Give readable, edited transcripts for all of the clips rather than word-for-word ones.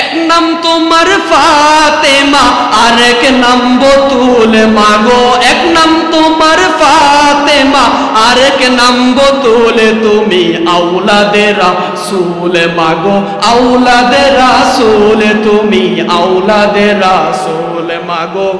এক নাম তোমার ফাতেমা, আরেক নাম বতুল মাগো। এক নাম তোমার ফাতেমা, আরেক নাম বতুল, তুমি আওলাদে রাসূল মাগো, আওলাদে রাসূল, তুমি আওলাদে রাসূল মাগো।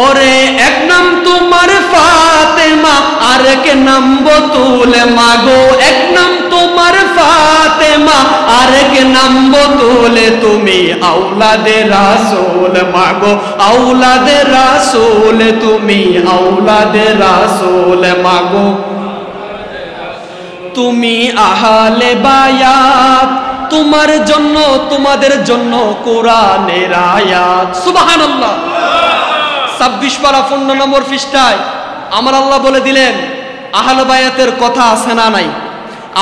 ওরে এক নাম তোমার ফাতেমা, আরেক নাম বতুল মাগো। এক নাম তোমার ফাতেমা, আরেক নাম বতুল, তুমি আওলাদে রাসূল মাগো, আওলাদে রাসূল, তুমি আওলাদে রাসূল মাগো। তুমি আহলে বায়াত, তোমার জন্য তোমাদের জন্য কোরআনের আয়াত। সুবহানাল্লাহ। 26 পারা 15 নম্বর পৃষ্ঠায় আমার আল্লাহ বলে দিলেন আহলে বায়াতের কথা আছে না নাই?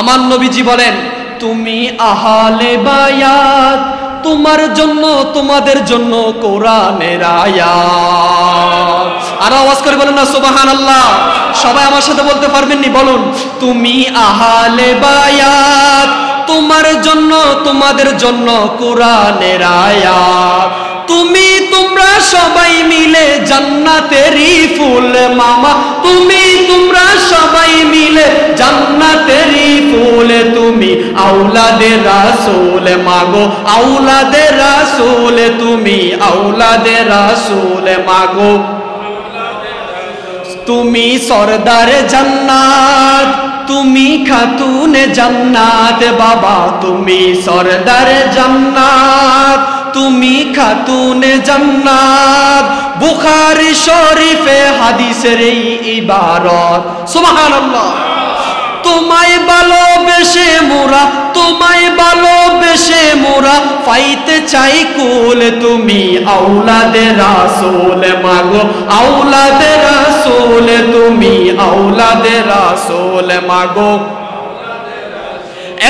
আমার নবীজি বলেন তুমি আহলে বায়াত, তোমার জন্য তোমাদের জন্য কোরআনের আয়াত। আর আওয়াজ করে বলেন না সুবহানাল্লাহ। সবাই আমার সাথে বলতে পারবেন নি? বলুন তুমি আহলে বায়াত, তোমার জন্য তোমাদের জন্য কোরআনের আয়াত। তুমি তোমরা সবাই মিলে জান্নাতেরই ফুল মামা, তুমি তোমরা সবাই মিলে জান্নাতেরই ফুল, তুমি আওলাদে রাসূল মাগো, আওলাদে রাসূল, তুমি আওলাদে রাসূল মাগো। তুমি সরদারে জান্নাত, তুমি খাতুনে জান্নাত বাবা, তুমি সরদারে জান্নাত, তুমি খাতুনে জান্নাত। বুখারী শরীফে হাদিসের এই ইবারত। সুবহানাল্লাহ। তোমায় ভালোবেসে মোরা, তোমায় ভালোবেসে মোরা পাইতে চাই কুল, তুমি আওলাদে রাসূল মাগো, আওলাদে রাসূল, তুমি আওলাদে রাসূল মাগো।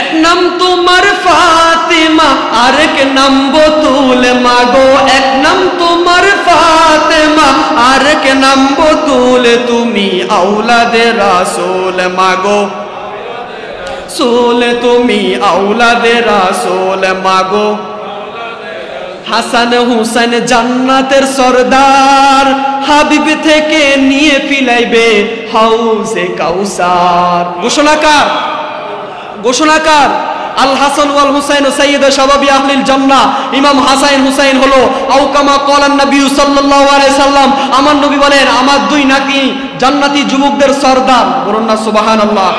এক নাম তোমার ফাতেমা, আরেক নাম বতুল মাগো। এক নাম তোমার ফাতেমা, আরেক নাম বতুল, তুমি আওলাদে রাসূল মাগো, রাসূল, তুমি আওলাদে রাসূল মাগো। হাসান হুসাইন জান্নাতের সরদার, হাবিব থেকে নিয়ে পিলাইবে হাউজে কাউসার। ঘোষণাকার, ঘোষণাকার আল হাসান ওয়াল হুসাইন সাইয়্যিদু শাবাবি আহলিল জান্নাহ। ইমাম হাসান হুসাইন হলো আও কামা ক্বালান নবী সাল্লাল্লাহু আলাইহি সাল্লাম, আমার নবী বলেন আমার দুই নাতি জান্নাতি যুবকদের সরদার। বলুন না সুবহানাল্লাহ।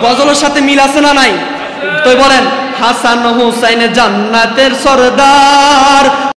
গজলের সাথে মিল আছে না নাই? তো বলেন হাসান হুসাইন জান্নাতের সরদার।